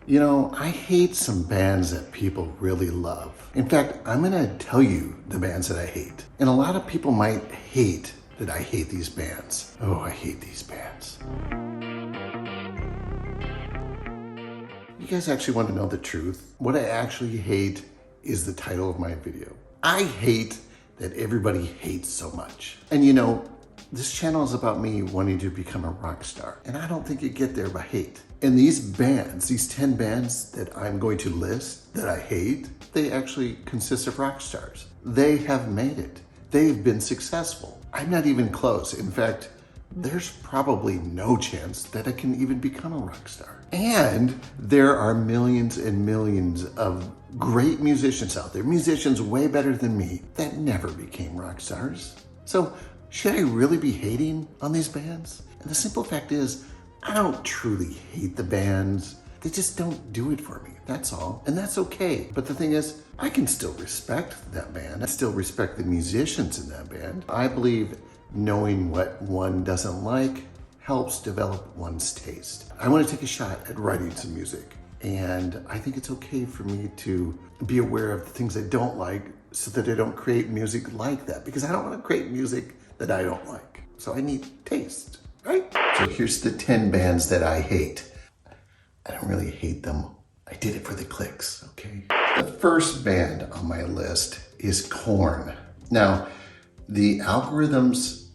You know, I hate some bands that people really love. In fact, I'm gonna tell you the bands that I hate. And a lot of people might hate that I hate these bands. Oh, I hate these bands. You guys actually want to know the truth? What I actually hate is the title of my video. I hate that everybody hates so much. And you know, this channel is about me wanting to become a rock star. And I don't think you get there by hate. And these bands, these 10 bands that I'm going to list that I hate, they actually consist of rock stars. They have made it. They've been successful. I'm not even close. In fact, there's probably no chance that I can even become a rock star. And there are millions and millions of great musicians out there, musicians way better than me, that never became rock stars. So should I really be hating on these bands? And the simple fact is, I don't truly hate the bands. They just don't do it for me, that's all. And that's okay. But the thing is, I can still respect that band. I still respect the musicians in that band. I believe knowing what one doesn't like helps develop one's taste. I want to take a shot at writing some music. And I think it's okay for me to be aware of the things I don't like so that I don't create music like that. Because I don't want to create music that I don't like. So I need taste, right? So here's the 10 bands that I hate. I don't really hate them. I did it for the clicks, okay? The first band on my list is Korn. Now, the algorithms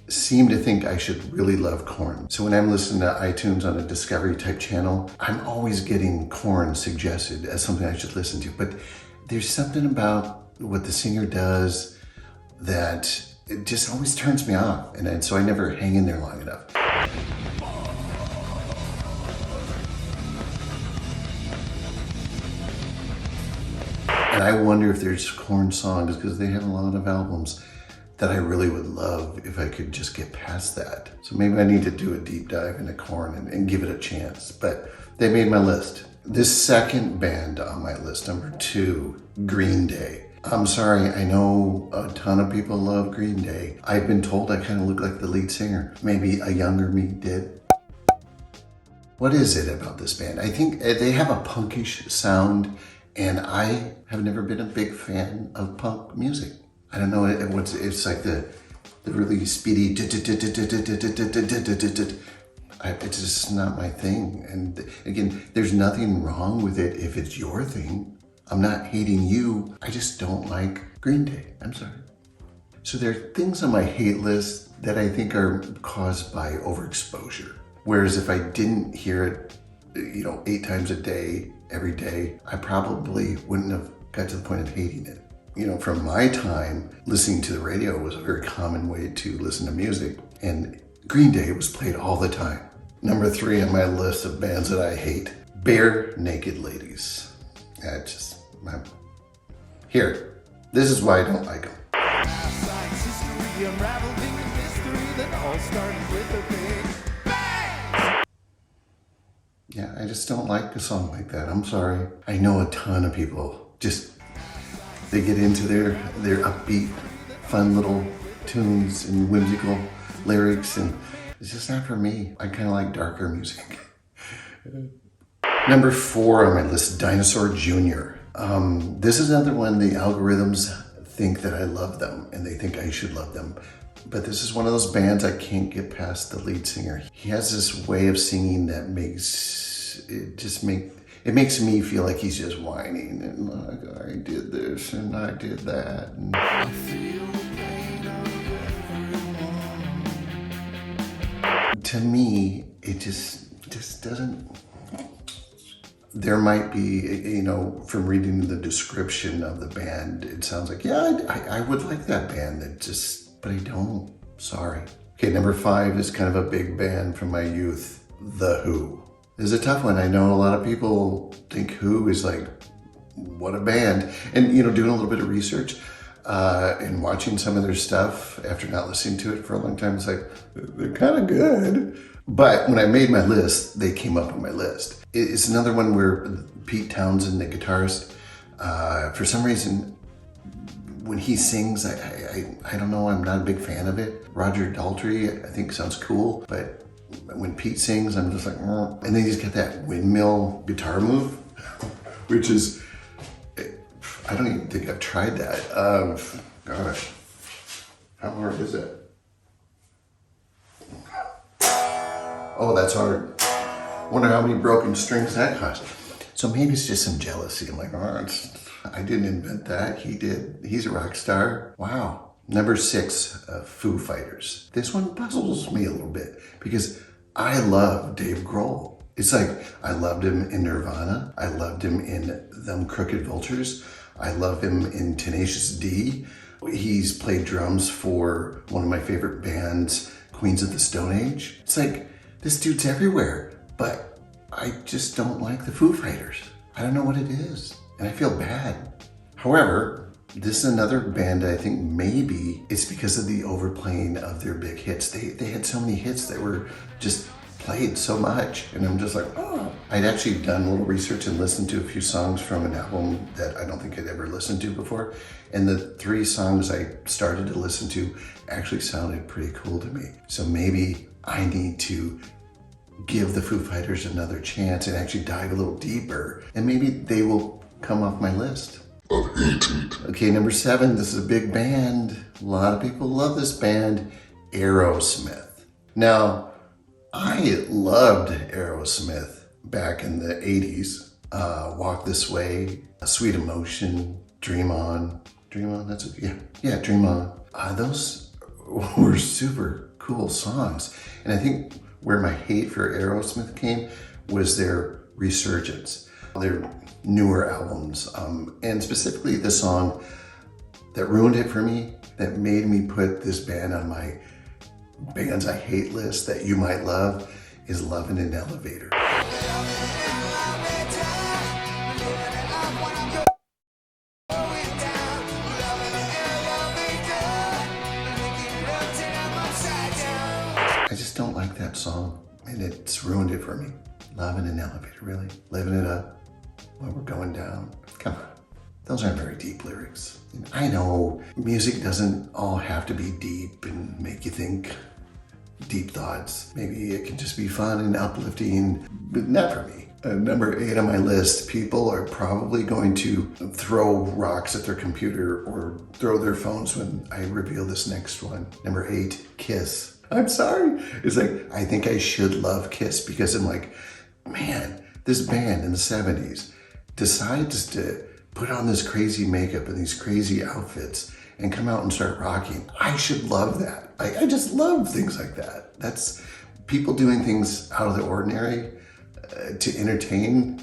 seem to think I should really love Korn. So when I'm listening to iTunes on a Discovery type channel, I'm always getting Korn suggested as something I should listen to. But there's something about what the singer does that it just always turns me off. And so I never hang in there long enough. And I wonder if there's Korn songs, because they have a lot of albums that I really would love if I could just get past that. So maybe I need to do a deep dive into Korn and give it a chance. But they made my list. This second band on my list, number 2, Green Day. I'm sorry, I know a ton of people love Green Day. I've been told I kind of look like the lead singer. Maybe a younger me did. What is it about this band? I think they have a punkish sound, and I have never been a big fan of punk music. I don't know, it's like the really speedy, it's just not my thing. And again, there's nothing wrong with it if it's your thing. I'm not hating you, I just don't like Green Day, I'm sorry. So there are things on my hate list that I think are caused by overexposure. Whereas if I didn't hear it, 8 times a day, every day, I probably wouldn't have got to the point of hating it. From my time, listening to the radio was a very common way to listen to music, and Green Day was played all the time. Number 3 on my list of bands that I hate, Bare Naked Ladies. Here, this is why I don't like them. Science history unraveled in the mystery that all started with a big bang. Yeah, I just don't like a song like that. I'm sorry. I know a ton of people they get into their upbeat, fun little tunes and whimsical lyrics, and it's just not for me. I kind of like darker music. Number 4 on my list, Dinosaur Jr. This is another one, the algorithms think that I love them and they think I should love them. But this is one of those bands I can't get past the lead singer. He has this way of singing that makes me feel like he's just whining and like, I did this and I did that. And I feel the pain of everyone. To me, it just doesn't. There might be, from reading the description of the band, it sounds like, yeah, I would like that band, but I don't, sorry. Okay, number 5 is kind of a big band from my youth, The Who. This is a tough one. I know a lot of people think Who is like, what a band. And, doing a little bit of research and watching some of their stuff after not listening to it for a long time, it's like, they're kind of good. But when I made my list, they came up on my list. It's another one where Pete Townsend, the guitarist, for some reason, when he sings, I don't know, I'm not a big fan of it. Roger Daltrey, I think sounds cool, but when Pete sings, I'm just like, oh. And then he's got that windmill guitar move, which is, I don't even think I've tried that. Gosh, how hard is it? Oh, that's hard. Wonder how many broken strings that cost. So maybe it's just some jealousy. I'm like, oh, I didn't invent that. He did. He's a rock star. Wow. Number 6, Foo Fighters. This one puzzles me a little bit because I love Dave Grohl. It's like, I loved him in Nirvana. I loved him in Them Crooked Vultures. I love him in Tenacious D. He's played drums for one of my favorite bands, Queens of the Stone Age. It's like, this dude's everywhere, but I just don't like the Foo Fighters. I don't know what it is, and I feel bad. However, this is another band I think maybe it's because of the overplaying of their big hits. They had so many hits that were just played so much, and I'm just like, oh. I'd actually done a little research and listened to a few songs from an album that I don't think I'd ever listened to before, and the 3 songs I started to listen to actually sounded pretty cool to me. So maybe I need to give the Foo Fighters another chance and actually dive a little deeper, and maybe they will come off my list. Okay, number 7, this is a big band. A lot of people love this band, Aerosmith. Now, I loved Aerosmith back in the 80s. Walk This Way, Sweet Emotion, Dream On, that's it, yeah, Dream On. Those were super cool songs. And I think where my hate for Aerosmith came was their resurgence, their newer albums, and specifically the song that ruined it for me, that made me put this band on my bands I hate list that you might love, is Love in an Elevator. I just don't like that song, and it's ruined it for me. Love in an elevator, really? Living it up while we're going down. Come on. Those aren't very deep lyrics. I know music doesn't all have to be deep and make you think deep thoughts. Maybe it can just be fun and uplifting, but not for me. Number 8 on my list, people are probably going to throw rocks at their computer or throw their phones when I reveal this next one. Number 8, Kiss. I'm sorry. It's like, I think I should love Kiss because I'm like, man, this band in the 70s decides to put on this crazy makeup and these crazy outfits and come out and start rocking. I should love that. I just love things like that. That's people doing things out of the ordinary to entertain.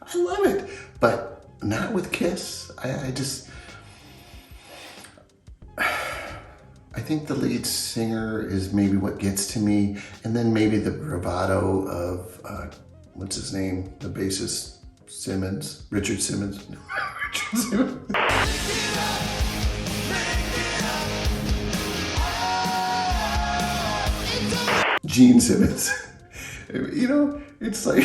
I love it, but not with Kiss. I think the lead singer is maybe what gets to me, and then maybe the bravado of, what's his name? The bassist, Simmons, Richard Simmons. Richard Simmons. Gene Simmons. You know, it's like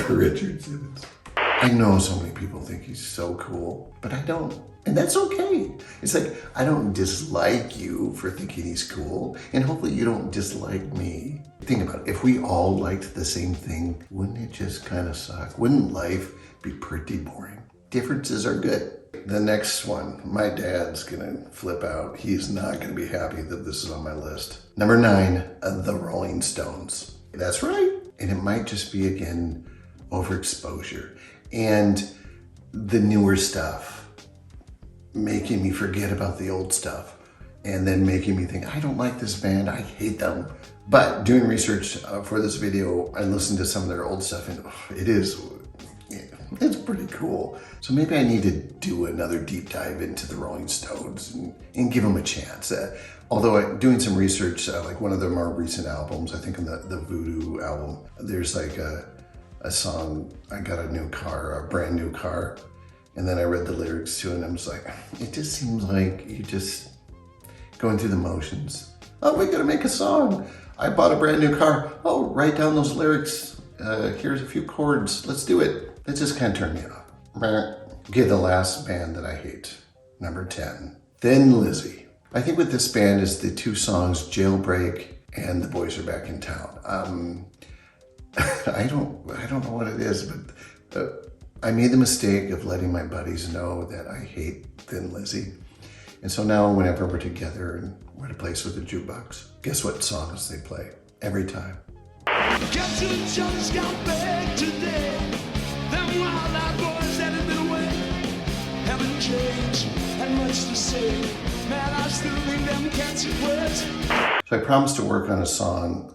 Richard Simmons. I know so many people think he's so cool, but I don't. And that's okay. It's like, I don't dislike you for thinking he's cool, and hopefully you don't dislike me. Think about it. If we all liked the same thing, wouldn't it just kind of suck? Wouldn't life be pretty boring? Differences are good. The next one, my dad's gonna flip out. He's not gonna be happy that this is on my list. Number 9, the Rolling Stones. That's right. And it might just be, again, overexposure and the newer stuff making me forget about the old stuff and then making me think, I don't like this band, I hate them. But doing research for this video, I listened to some of their old stuff and it's pretty cool. So maybe I need to do another deep dive into the Rolling Stones and give them a chance. Although doing some research, like one of their more recent albums, I think in the Voodoo album, there's like a song, I got a new car, a brand new car. And then I read the lyrics to it and I was like, it just seems like you're just going through the motions. Oh, we gotta make a song. I bought a brand new car. Oh, write down those lyrics. Here's a few chords. Let's do it. That just kind of turned me off. Okay, the last band that I hate. Number 10, Thin Lizzy. I think with this band is the 2 songs, Jailbreak and the boys are back in town. I don't know what it is, but I made the mistake of letting my buddies know that I hate Thin Lizzy. And so now whenever we're together and we're at a place with a jukebox, guess what songs they play every time? Captain John's got back today. Them wild-eyed boys that have been away haven't changed, had much to say. Man, I still think them cats are wet. So I promised to work on a song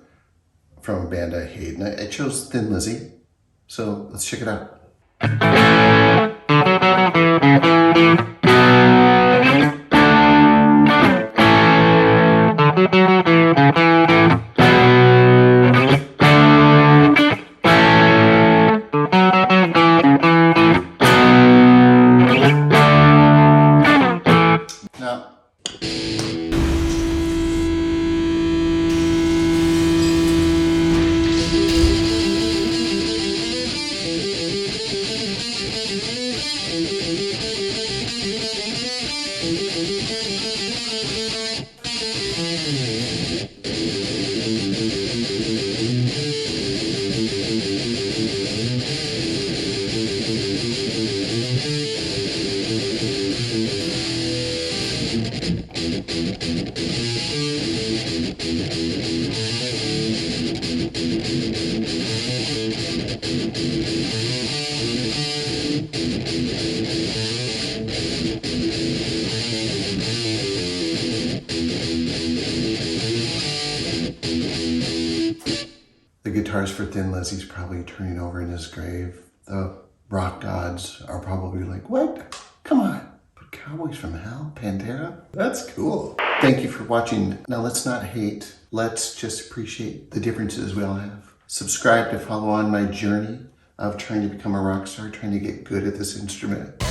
from a band I hate, and I chose Thin Lizzy. So let's check it out. Now, the guitars for Thin Lizzy's probably turning over in his grave. The rock gods are probably like, what? Come on. But Cowboys from Hell? Pantera? That's cool. Thank you for watching. Now let's not hate. Let's just appreciate the differences we all have. Subscribe to follow on my journey of trying to become a rock star, trying to get good at this instrument.